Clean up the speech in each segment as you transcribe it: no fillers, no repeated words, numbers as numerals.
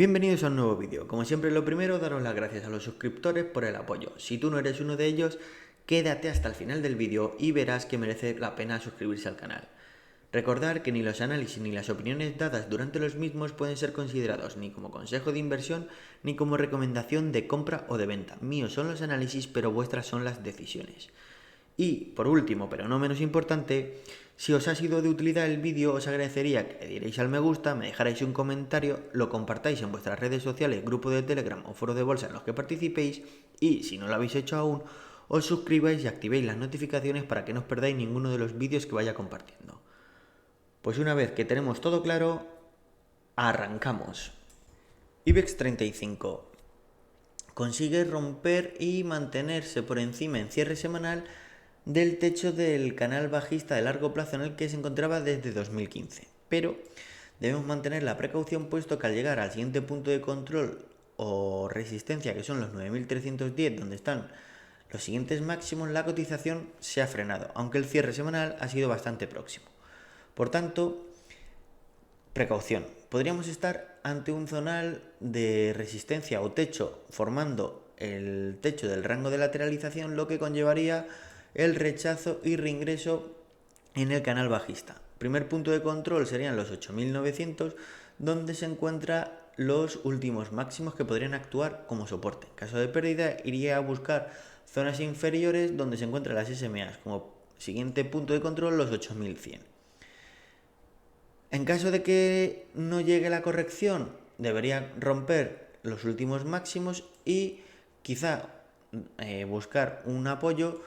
Bienvenidos a un nuevo vídeo. Como siempre, lo primero, daros las gracias a los suscriptores por el apoyo. Si tú no eres uno de ellos, quédate hasta el final del vídeo y verás que merece la pena suscribirse al canal. Recordar que ni los análisis ni las opiniones dadas durante los mismos pueden ser considerados ni como consejo de inversión ni como recomendación de compra o de venta. Míos son los análisis, pero vuestras son las decisiones. Y, por último, pero no menos importante, si os ha sido de utilidad el vídeo, os agradecería que le dierais al me gusta, me dejarais un comentario, lo compartáis en vuestras redes sociales, grupo de Telegram o foro de bolsa en los que participéis y, si no lo habéis hecho aún, os suscribáis y activéis las notificaciones para que no os perdáis ninguno de los vídeos que vaya compartiendo. Pues una vez que tenemos todo claro, arrancamos. IBEX 35 consigue romper y mantenerse por encima en cierre semanal del techo del canal bajista de largo plazo en el que se encontraba desde 2015. Pero debemos mantener la precaución, puesto que al llegar al siguiente punto de control o resistencia, que son los 9.310, donde están los siguientes máximos, la cotización se ha frenado, aunque el cierre semanal ha sido bastante próximo. Por tanto, precaución. Podríamos estar ante un zonal de resistencia o techo formando el techo del rango de lateralización, lo que conllevaría el rechazo y reingreso en el canal bajista. Primer punto de control serían los 8.900, donde se encuentran los últimos máximos que podrían actuar como soporte. En caso de pérdida, iría a buscar zonas inferiores donde se encuentran las SMAs, como siguiente punto de control los 8.100. En caso de que no llegue la corrección, debería romper los últimos máximos y quizá buscar un apoyo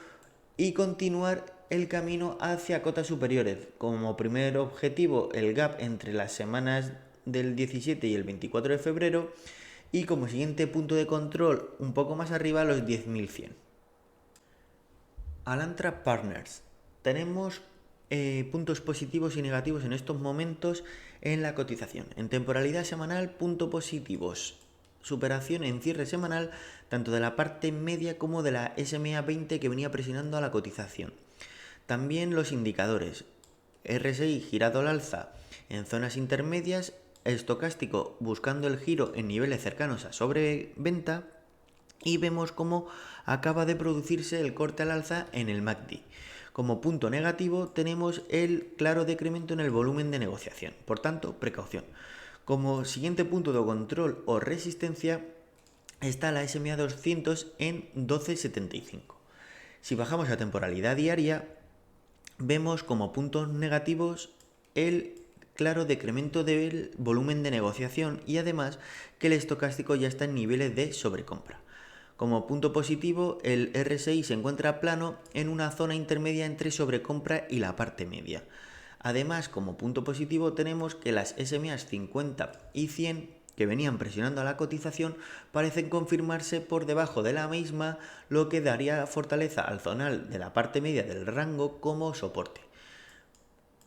y continuar el camino hacia cotas superiores. Como primer objetivo, el gap entre las semanas del 17 y el 24 de febrero, y como siguiente punto de control un poco más arriba los 10.100. Alantra Partners. Tenemos puntos positivos y negativos en estos momentos en la cotización. En temporalidad semanal, puntos positivos. Superación en cierre semanal tanto de la parte media como de la SMA 20 que venía presionando a la cotización. También los indicadores. RSI girado al alza en zonas intermedias, estocástico buscando el giro en niveles cercanos a sobreventa, y vemos cómo acaba de producirse el corte al alza en el MACD. Como punto negativo tenemos el claro decremento en el volumen de negociación, por tanto, precaución. Como siguiente punto de control o resistencia está la SMA 200 en 12.75. Si bajamos a temporalidad diaria, vemos como puntos negativos el claro decremento del volumen de negociación y además que el estocástico ya está en niveles de sobrecompra. Como punto positivo, el RSI se encuentra plano en una zona intermedia entre sobrecompra y la parte media. Además, como punto positivo, tenemos que las SMAs 50 y 100, que venían presionando a la cotización, parecen confirmarse por debajo de la misma, lo que daría fortaleza al zonal de la parte media del rango como soporte.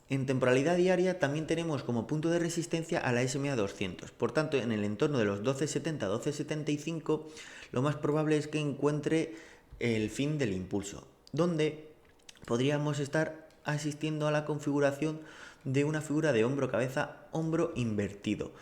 En temporalidad diaria también tenemos como punto de resistencia a la SMA 200. Por tanto, en el entorno de los 12.70-12.75, lo más probable es que encuentre el fin del impulso, donde podríamos estar asistiendo a la configuración de una figura de hombro-cabeza-hombro invertido.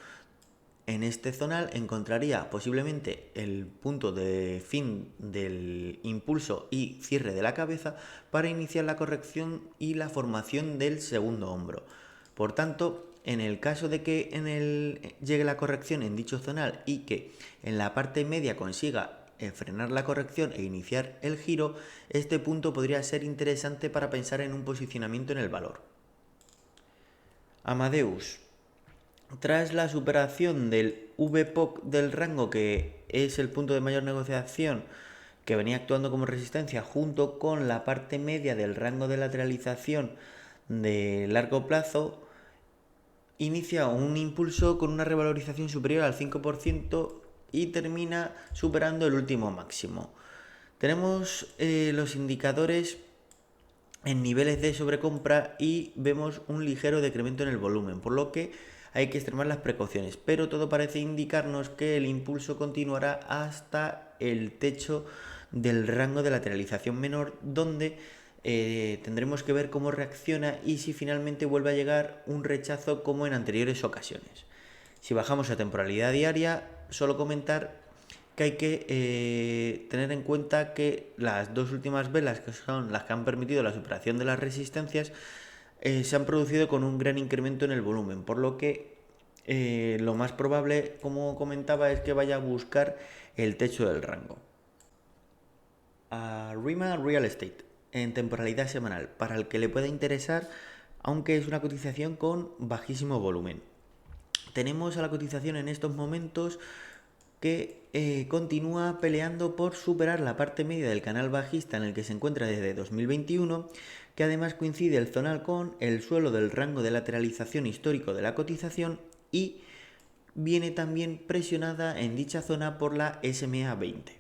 En este zonal encontraría posiblemente el punto de fin del impulso y cierre de la cabeza para iniciar la corrección y la formación del segundo hombro. Por tanto, en el caso de que llegue la corrección en dicho zonal y que en la parte media consiga frenar la corrección e iniciar el giro, este punto podría ser interesante para pensar en un posicionamiento en el valor. Amadeus. Tras la superación del VPOC del rango, que es el punto de mayor negociación, que venía actuando como resistencia, junto con la parte media del rango de lateralización de largo plazo, inicia un impulso con una revalorización superior al 5% y termina superando el último máximo. Tenemos los indicadores en niveles de sobrecompra y vemos un ligero decremento en el volumen, por lo que hay que extremar las precauciones, pero todo parece indicarnos que el impulso continuará hasta el techo del rango de lateralización menor, donde tendremos que ver cómo reacciona y si finalmente vuelve a llegar un rechazo como en anteriores ocasiones. Si bajamos a temporalidad diaria, solo comentar que hay que tener en cuenta que las dos últimas velas, que son las que han permitido la superación de las resistencias, se han producido con un gran incremento en el volumen, por lo que lo más probable, como comentaba, es que vaya a buscar el techo del rango. RIMA Real Estate en temporalidad semanal, para el que le pueda interesar, aunque es una cotización con bajísimo volumen. Tenemos a la cotización en estos momentos que continúa peleando por superar la parte media del canal bajista en el que se encuentra desde 2021, que además coincide el zonal con el suelo del rango de lateralización histórico de la cotización y viene también presionada en dicha zona por la SMA 20.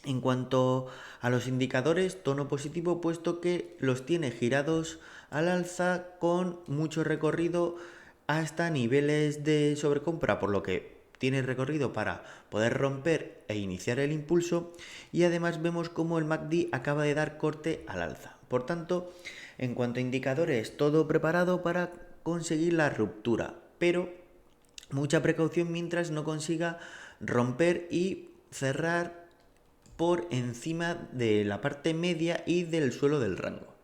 En cuanto a los indicadores, tono positivo, puesto que los tiene girados al alza con mucho recorrido hasta niveles de sobrecompra, por lo que tiene recorrido para poder romper e iniciar el impulso, y además vemos como el MACD acaba de dar corte al alza. Por tanto, en cuanto a indicadores, todo preparado para conseguir la ruptura, pero mucha precaución mientras no consiga romper y cerrar por encima de la parte media y del suelo del rango.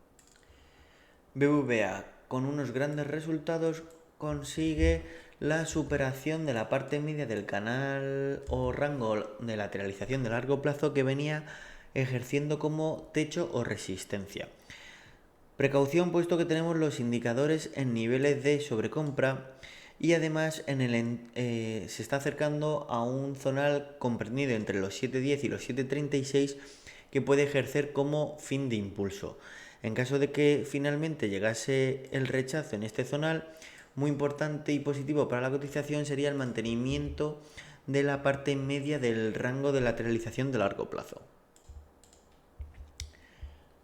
BBVA, con unos grandes resultados, consigue la superación de la parte media del canal o rango de lateralización de largo plazo que venía ejerciendo como techo o resistencia. Precaución, puesto que tenemos los indicadores en niveles de sobrecompra y además se está acercando a un zonal comprendido entre los 7.10 y los 7.36 que puede ejercer como fin de impulso. En caso de que finalmente llegase el rechazo en este zonal, muy importante y positivo para la cotización sería el mantenimiento de la parte media del rango de lateralización de largo plazo.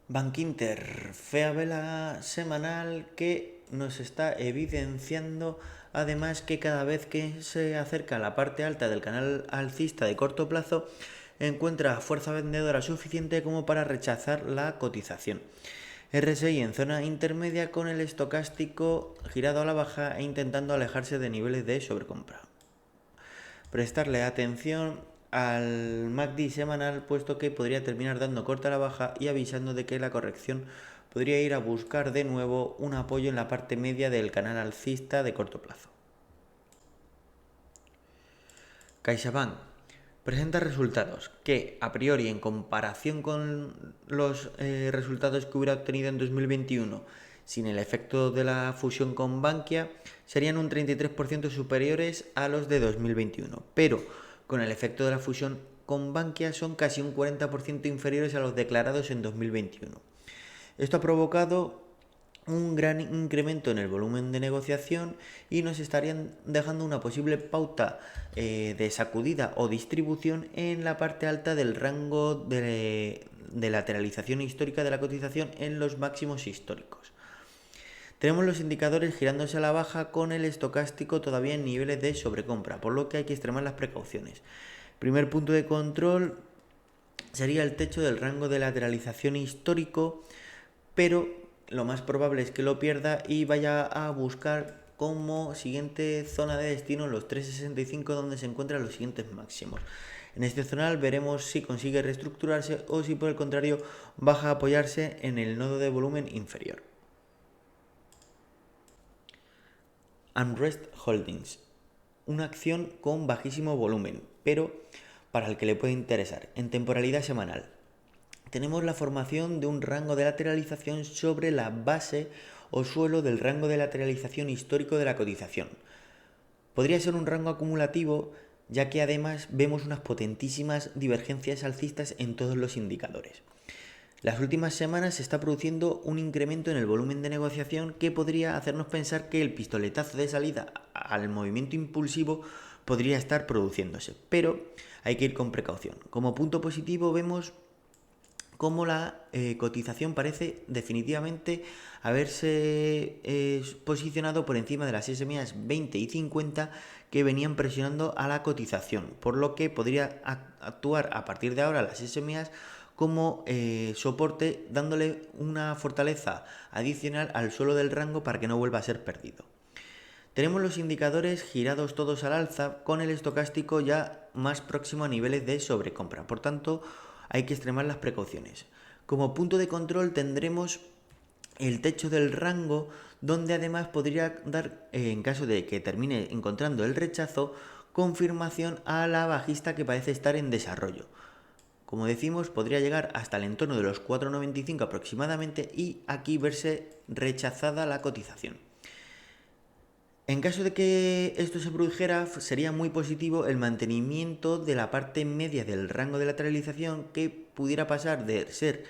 Bankinter, fea vela semanal que nos está evidenciando además que cada vez que se acerca a la parte alta del canal alcista de corto plazo encuentra fuerza vendedora suficiente como para rechazar la cotización. RSI en zona intermedia con el estocástico girado a la baja e intentando alejarse de niveles de sobrecompra. Prestarle atención al MACD semanal, puesto que podría terminar dando corte a la baja y avisando de que la corrección podría ir a buscar de nuevo un apoyo en la parte media del canal alcista de corto plazo. CaixaBank presenta resultados que, a priori, en comparación con los resultados que hubiera obtenido en 2021 sin el efecto de la fusión con Bankia, serían un 33% superiores a los de 2021, pero con el efecto de la fusión con Bankia son casi un 40% inferiores a los declarados en 2021. Esto ha provocado un gran incremento en el volumen de negociación y nos estarían dejando una posible pauta de sacudida o distribución en la parte alta del rango de lateralización histórica de la cotización en los máximos históricos. Tenemos los indicadores girándose a la baja con el estocástico todavía en niveles de sobrecompra, por lo que hay que extremar las precauciones. Primer punto de control sería el techo del rango de lateralización histórico, pero lo más probable es que lo pierda y vaya a buscar como siguiente zona de destino los 3.65, donde se encuentran los siguientes máximos. En este zonal veremos si consigue reestructurarse o si por el contrario baja a apoyarse en el nodo de volumen inferior. AmRest Holdings, una acción con bajísimo volumen, pero para el que le puede interesar, en temporalidad semanal. Tenemos la formación de un rango de lateralización sobre la base o suelo del rango de lateralización histórico de la cotización. Podría ser un rango acumulativo, ya que además vemos unas potentísimas divergencias alcistas en todos los indicadores. Las últimas semanas se está produciendo un incremento en el volumen de negociación que podría hacernos pensar que el pistoletazo de salida al movimiento impulsivo podría estar produciéndose, pero hay que ir con precaución. Como punto positivo vemos cómo la cotización parece definitivamente haberse posicionado por encima de las SMAs 20 y 50 que venían presionando a la cotización, por lo que podría actuar a partir de ahora las SMAs como soporte, dándole una fortaleza adicional al suelo del rango para que no vuelva a ser perdido. Tenemos los indicadores girados todos al alza con el estocástico ya más próximo a niveles de sobrecompra. Por tanto, hay que extremar las precauciones. Como punto de control tendremos el techo del rango, donde además podría dar, en caso de que termine encontrando el rechazo, confirmación a la bajista que parece estar en desarrollo. Como decimos, podría llegar hasta el entorno de los 4,95 aproximadamente y aquí verse rechazada la cotización. En caso de que esto se produjera, sería muy positivo el mantenimiento de la parte media del rango de lateralización, que pudiera pasar de ser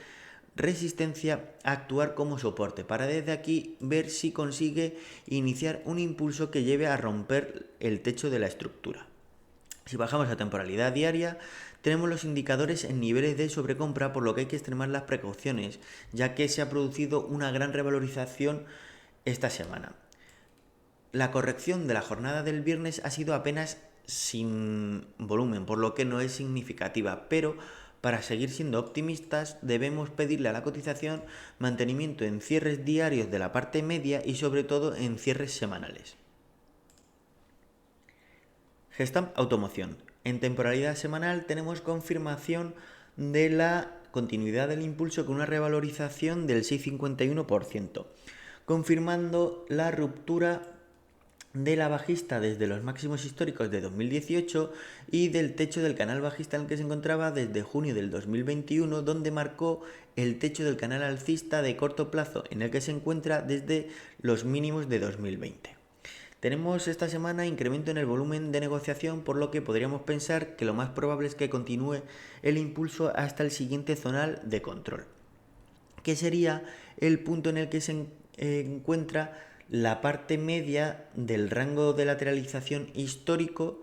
resistencia a actuar como soporte, para desde aquí ver si consigue iniciar un impulso que lleve a romper el techo de la estructura. Si bajamos a temporalidad diaria, tenemos los indicadores en niveles de sobrecompra, por lo que hay que extremar las precauciones, ya que se ha producido una gran revalorización esta semana. La corrección de la jornada del viernes ha sido apenas sin volumen, por lo que no es significativa, pero para seguir siendo optimistas debemos pedirle a la cotización mantenimiento en cierres diarios de la parte media y sobre todo en cierres semanales. Gestamp Automoción. En temporalidad semanal tenemos confirmación de la continuidad del impulso con una revalorización del 6,51%, confirmando la ruptura de la bajista desde los máximos históricos de 2018 y del techo del canal bajista en el que se encontraba desde junio del 2021, donde marcó el techo del canal alcista de corto plazo en el que se encuentra desde los mínimos de 2020. Tenemos esta semana incremento en el volumen de negociación, por lo que podríamos pensar que lo más probable es que continúe el impulso hasta el siguiente zonal de control, que sería el punto en el que se encuentra la parte media del rango de lateralización histórico,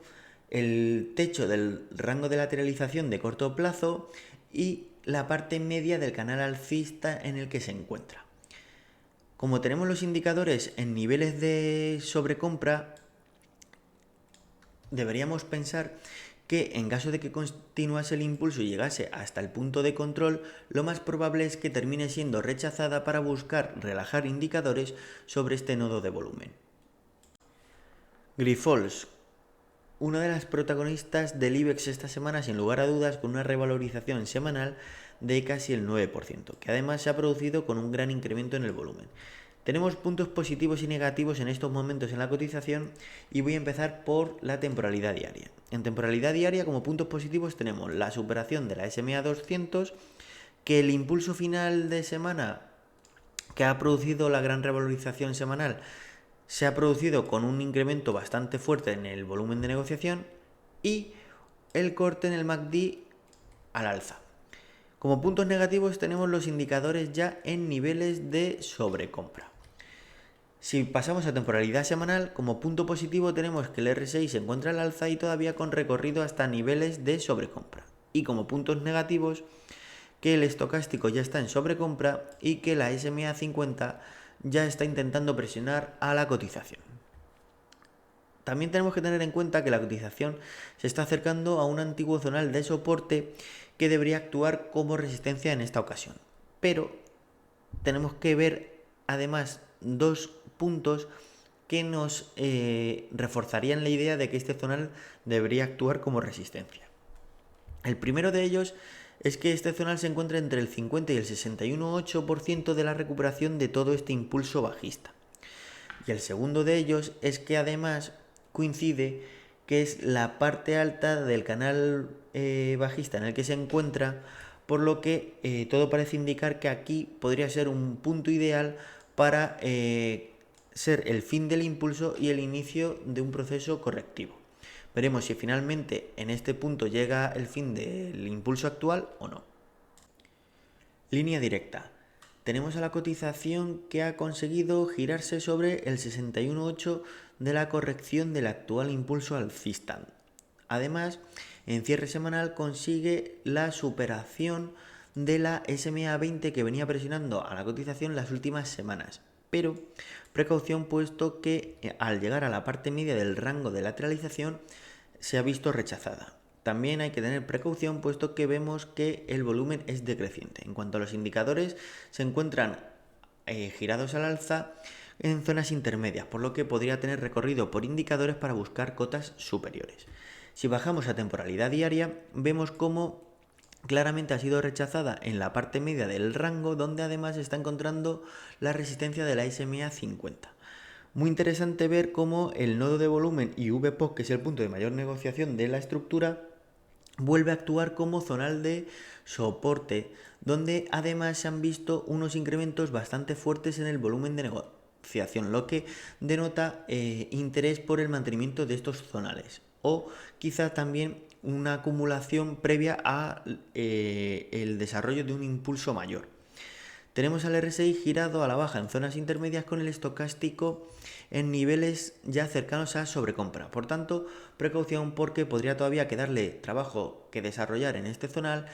el techo del rango de lateralización de corto plazo y la parte media del canal alcista en el que se encuentra. Como tenemos los indicadores en niveles de sobrecompra, deberíamos pensar que en caso de que continuase el impulso y llegase hasta el punto de control, lo más probable es que termine siendo rechazada para buscar relajar indicadores sobre este nodo de volumen. Grifols, una de las protagonistas del IBEX esta semana, sin lugar a dudas, con una revalorización semanal de casi el 9%, que además se ha producido con un gran incremento en el volumen. Tenemos puntos positivos y negativos en estos momentos en la cotización y voy a empezar por la temporalidad diaria. En temporalidad diaria, como puntos positivos, tenemos la superación de la SMA 200, que el impulso final de semana que ha producido la gran revalorización semanal se ha producido con un incremento bastante fuerte en el volumen de negociación y el corte en el MACD al alza. Como puntos negativos tenemos los indicadores ya en niveles de sobrecompra. Si pasamos a temporalidad semanal, como punto positivo tenemos que el RSI se encuentra al alza y todavía con recorrido hasta niveles de sobrecompra. Y como puntos negativos, que el estocástico ya está en sobrecompra y que la SMA 50 ya está intentando presionar a la cotización. También tenemos que tener en cuenta que la cotización se está acercando a un antiguo zonal de soporte que debería actuar como resistencia en esta ocasión. Pero tenemos que ver además dos puntos que nos reforzarían la idea de que este zonal debería actuar como resistencia. El primero de ellos es que este zonal se encuentra entre el 50 y el 61,8% de la recuperación de todo este impulso bajista. Y el segundo de ellos es que además coincide que es la parte alta del canal bajista en el que se encuentra, por lo que todo parece indicar que aquí podría ser un punto ideal para ser el fin del impulso y el inicio de un proceso correctivo. Veremos si finalmente en este punto llega el fin del impulso actual o no. Línea directa. Tenemos a la cotización que ha conseguido girarse sobre el 61,8 de la corrección del actual impulso alcista. Además, en cierre semanal consigue la superación de la SMA 20 que venía presionando a la cotización las últimas semanas. Pero precaución, puesto que al llegar a la parte media del rango de lateralización se ha visto rechazada. También hay que tener precaución, puesto que vemos que el volumen es decreciente. En cuanto a los indicadores, se encuentran girados al alza en zonas intermedias, por lo que podría tener recorrido por indicadores para buscar cotas superiores. Si bajamos a temporalidad diaria, vemos cómo claramente ha sido rechazada en la parte media del rango, donde además está encontrando la resistencia de la SMA 50. Muy interesante ver cómo el nodo de volumen y VPOC, que es el punto de mayor negociación de la estructura, vuelve a actuar como zonal de soporte, donde además se han visto unos incrementos bastante fuertes en el volumen de negociación, lo que denota interés por el mantenimiento de estos zonales, o quizá también una acumulación previa a el desarrollo de un impulso mayor. Tenemos al RSI girado a la baja en zonas intermedias con el estocástico en niveles ya cercanos a sobrecompra. Por tanto, precaución porque podría todavía quedarle trabajo que desarrollar en este zonal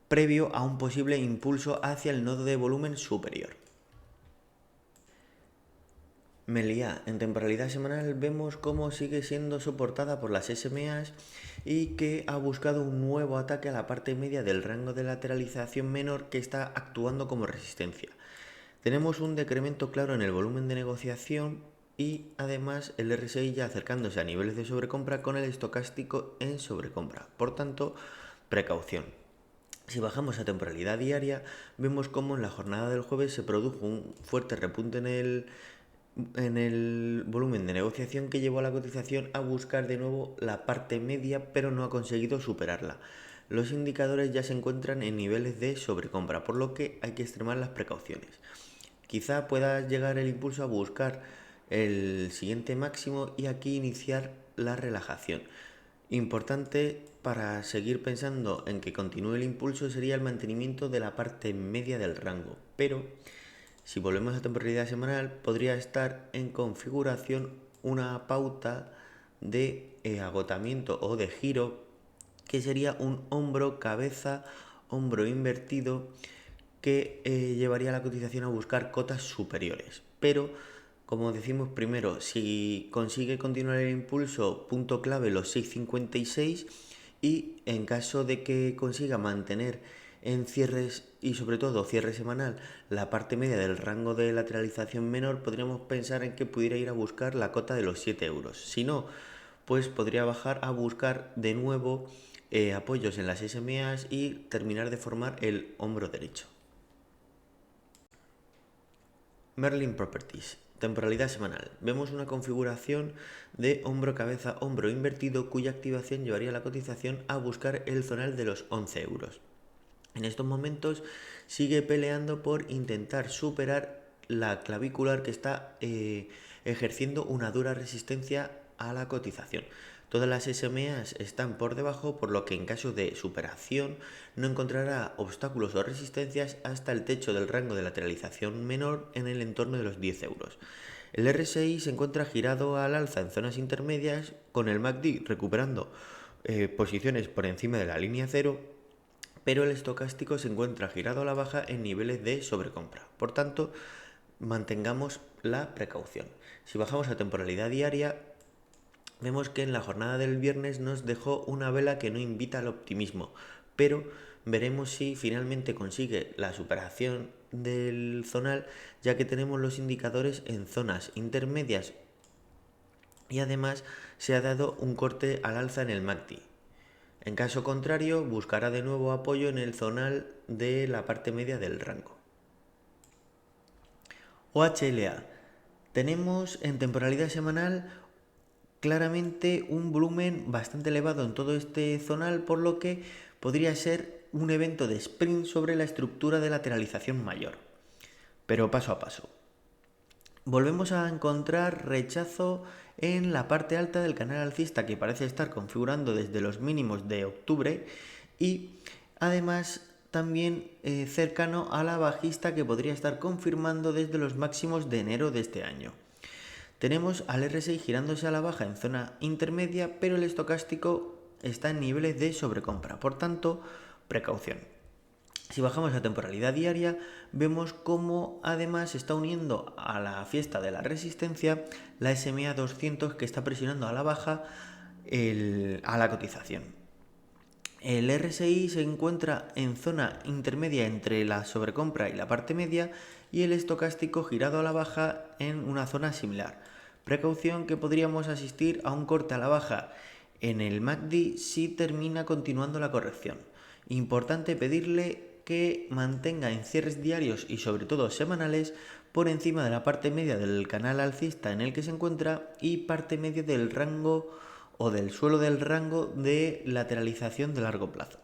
previo a un posible impulso hacia el nodo de volumen superior. Melia, en temporalidad semanal vemos cómo sigue siendo soportada por las SMAs y que ha buscado un nuevo ataque a la parte media del rango de lateralización menor que está actuando como resistencia. Tenemos un decremento claro en el volumen de negociación y además el RSI ya acercándose a niveles de sobrecompra con el estocástico en sobrecompra. Por tanto, precaución. Si bajamos a temporalidad diaria, vemos cómo en la jornada del jueves se produjo un fuerte repunte en el volumen de negociación que llevó a la cotización a buscar de nuevo la parte media, pero no ha conseguido superarla. Los indicadores ya se encuentran en niveles de sobrecompra, por lo que hay que extremar las precauciones. Quizá pueda llegar el impulso a buscar el siguiente máximo y aquí iniciar la relajación. Importante para seguir pensando en que continúe el impulso sería el mantenimiento de la parte media del rango, pero si volvemos a temporalidad semanal podría estar en configuración una pauta de agotamiento o de giro que sería un hombro, cabeza, hombro invertido que llevaría a la cotización a buscar cotas superiores. Pero, como decimos primero, si consigue continuar el impulso, punto clave los 6,56 y en caso de que consiga mantener en cierres y sobre todo cierre semanal la parte media del rango de lateralización menor, podríamos pensar en que pudiera ir a buscar la cota de los 7 euros. Si no, pues podría bajar a buscar de nuevo apoyos en las SMAs y terminar de formar el hombro derecho. Merlin Properties, temporalidad semanal. Vemos una configuración de hombro-cabeza, hombro invertido cuya activación llevaría a la cotización a buscar el zonal de los 11 euros. En estos momentos sigue peleando por intentar superar la clavicular que está ejerciendo una dura resistencia a la cotización. Todas las SMAs están por debajo, por lo que en caso de superación no encontrará obstáculos o resistencias hasta el techo del rango de lateralización menor en el entorno de los 10 euros. El RSI se encuentra girado al alza en zonas intermedias, con el MACD recuperando posiciones por encima de la línea cero, pero el estocástico se encuentra girado a la baja en niveles de sobrecompra. Por tanto, mantengamos la precaución. Si bajamos a temporalidad diaria, vemos que en la jornada del viernes nos dejó una vela que no invita al optimismo, pero veremos si finalmente consigue la superación del zonal, ya que tenemos los indicadores en zonas intermedias y además se ha dado un corte al alza en el MACD. En caso contrario, buscará de nuevo apoyo en el zonal de la parte media del rango. OHLA. Tenemos en temporalidad semanal claramente un volumen bastante elevado en todo este zonal, por lo que podría ser un evento de sprint sobre la estructura de lateralización mayor. Pero paso a paso. Volvemos a encontrar rechazo en la parte alta del canal alcista que parece estar configurando desde los mínimos de octubre y además también cercano a la bajista que podría estar confirmando desde los máximos de enero de este año. Tenemos al RSI girándose a la baja en zona intermedia, pero el estocástico está en niveles de sobrecompra, por tanto, precaución. Si bajamos a temporalidad diaria, vemos cómo además se está uniendo a la fiesta de la resistencia la SMA 200 que está presionando a la baja a la cotización. El RSI se encuentra en zona intermedia entre la sobrecompra y la parte media y el estocástico girado a la baja en una zona similar. Precaución que podríamos asistir a un corte a la baja en el MACD si termina continuando la corrección. Importante pedirle que mantenga en cierres diarios y sobre todo semanales por encima de la parte media del canal alcista en el que se encuentra y parte media del rango o del suelo del rango de lateralización de largo plazo.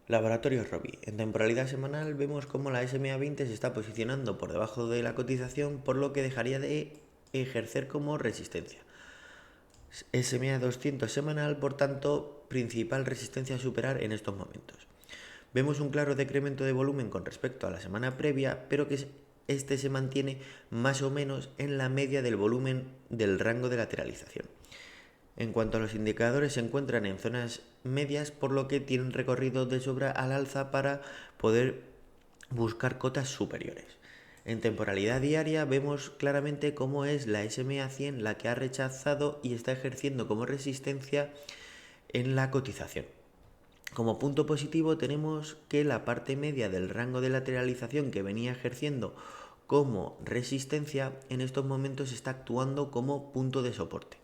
Laboratorios Robi. En temporalidad semanal vemos cómo la SMA20 se está posicionando por debajo de la cotización, por lo que dejaría de ejercer como resistencia. SMA200 semanal, por tanto, principal resistencia a superar en estos momentos. Vemos un claro decremento de volumen con respecto a la semana previa, pero que este se mantiene más o menos en la media del volumen del rango de lateralización. En cuanto a los indicadores, se encuentran en zonas medias, por lo que tienen recorrido de sobra al alza para poder buscar cotas superiores. En temporalidad diaria vemos claramente cómo es la SMA100 la que ha rechazado y está ejerciendo como resistencia en la cotización. Como punto positivo tenemos que la parte media del rango de lateralización que venía ejerciendo como resistencia en estos momentos está actuando como punto de soporte.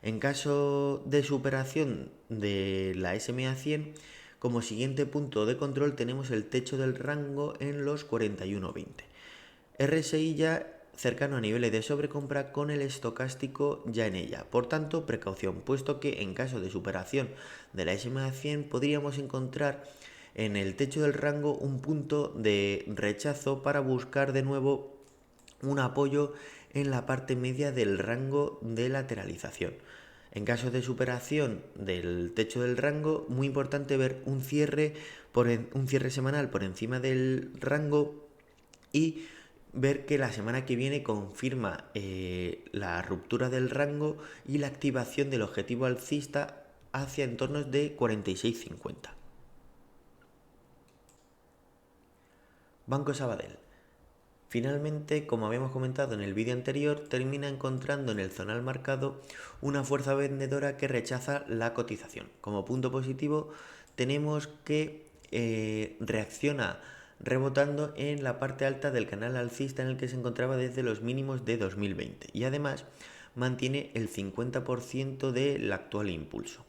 En caso de superación de la SMA100, como siguiente punto de control tenemos el techo del rango en los 41,20. RSI ya cercano a niveles de sobrecompra con el estocástico ya en ella. Por tanto, precaución, puesto que en caso de superación de la SMA100 podríamos encontrar en el techo del rango un punto de rechazo para buscar de nuevo un apoyo en la parte media del rango de lateralización. En caso de superación del techo del rango, muy importante ver un cierre semanal por encima del rango y ver que la semana que viene confirma la ruptura del rango y la activación del objetivo alcista hacia entornos de 46,50. Banco Sabadell. Finalmente, como habíamos comentado en el vídeo anterior, termina encontrando en el zonal marcado una fuerza vendedora que rechaza la cotización. Como punto positivo tenemos que reacciona rebotando en la parte alta del canal alcista en el que se encontraba desde los mínimos de 2020 y además mantiene el 50% del actual impulso.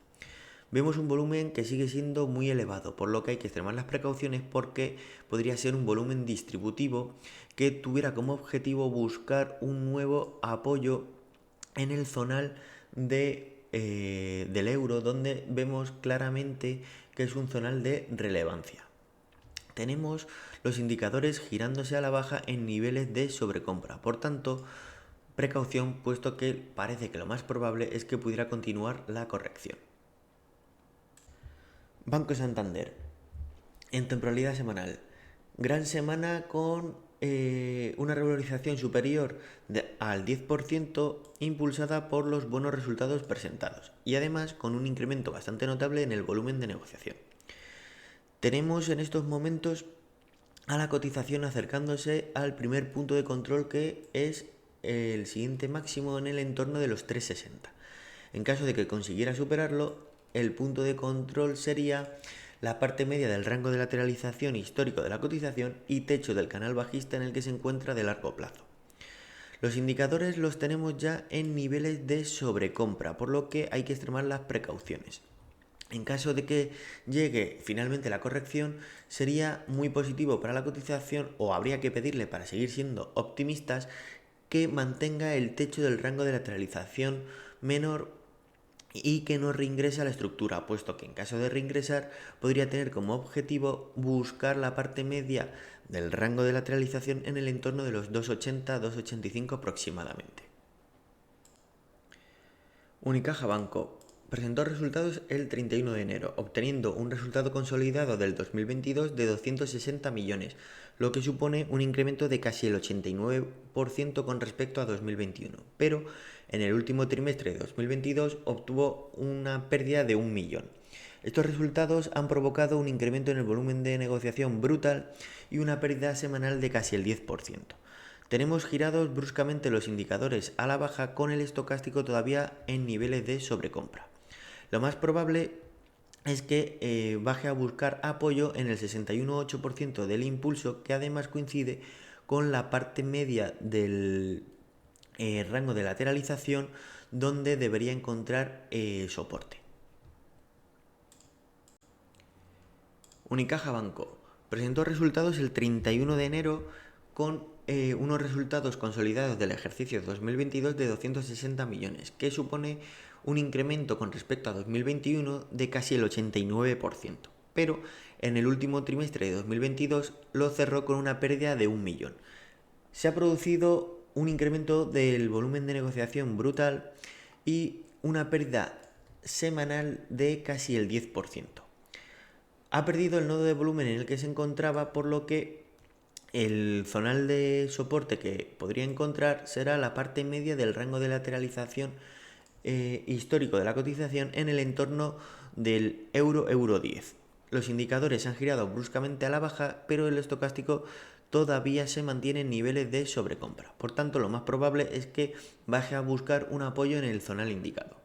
Vemos un volumen que sigue siendo muy elevado, por lo que hay que extremar las precauciones porque podría ser un volumen distributivo que tuviera como objetivo buscar un nuevo apoyo en el zonal del euro, donde vemos claramente que es un zonal de relevancia. Tenemos los indicadores girándose a la baja en niveles de sobrecompra, por tanto, precaución, puesto que parece que lo más probable es que pudiera continuar la corrección. Banco Santander, en temporalidad semanal, gran semana con una revalorización superior al 10% impulsada por los buenos resultados presentados y además con un incremento bastante notable en el volumen de negociación. Tenemos en estos momentos a la cotización acercándose al primer punto de control, que es el siguiente máximo en el entorno de los 3,60. En caso de que consiguiera superarlo, el punto de control sería la parte media del rango de lateralización histórico de la cotización y techo del canal bajista en el que se encuentra de largo plazo. Los indicadores los tenemos ya en niveles de sobrecompra, por lo que hay que extremar las precauciones. En caso de que llegue finalmente la corrección, sería muy positivo para la cotización, o habría que pedirle, para seguir siendo optimistas, que mantenga el techo del rango de lateralización menor y que no reingrese a la estructura, puesto que en caso de reingresar podría tener como objetivo buscar la parte media del rango de lateralización en el entorno de los 2,80-2,85 aproximadamente. Unicaja Banco presentó resultados el 31 de enero, obteniendo un resultado consolidado del 2022 de 260 millones, lo que supone un incremento de casi el 89% con respecto a 2021, pero en el último trimestre de 2022 obtuvo una pérdida de 1 millón. Estos resultados han provocado un incremento en el volumen de negociación brutal y una pérdida semanal de casi el 10%. Tenemos girados bruscamente los indicadores a la baja, con el estocástico todavía en niveles de sobrecompra. Lo más probable es que baje a buscar apoyo en el 61,8% del impulso, que además coincide con la parte media del rango de lateralización donde debería encontrar soporte. Unicaja Banco presentó resultados el 31 de enero con unos resultados consolidados del ejercicio 2022 de 260 millones, que supone un incremento con respecto a 2021 de casi el 89%, pero en el último trimestre de 2022 lo cerró con una pérdida de 1 millón. Se ha producido un incremento del volumen de negociación brutal y una pérdida semanal de casi el 10%. Ha perdido el nodo de volumen en el que se encontraba, por lo que el zonal de soporte que podría encontrar será la parte media del rango de lateralización histórico de la cotización en el entorno del euro 10. Los indicadores han girado bruscamente a la baja, pero el estocástico todavía se mantiene en niveles de sobrecompra. Por tanto, lo más probable es que baje a buscar un apoyo en el zonal indicado.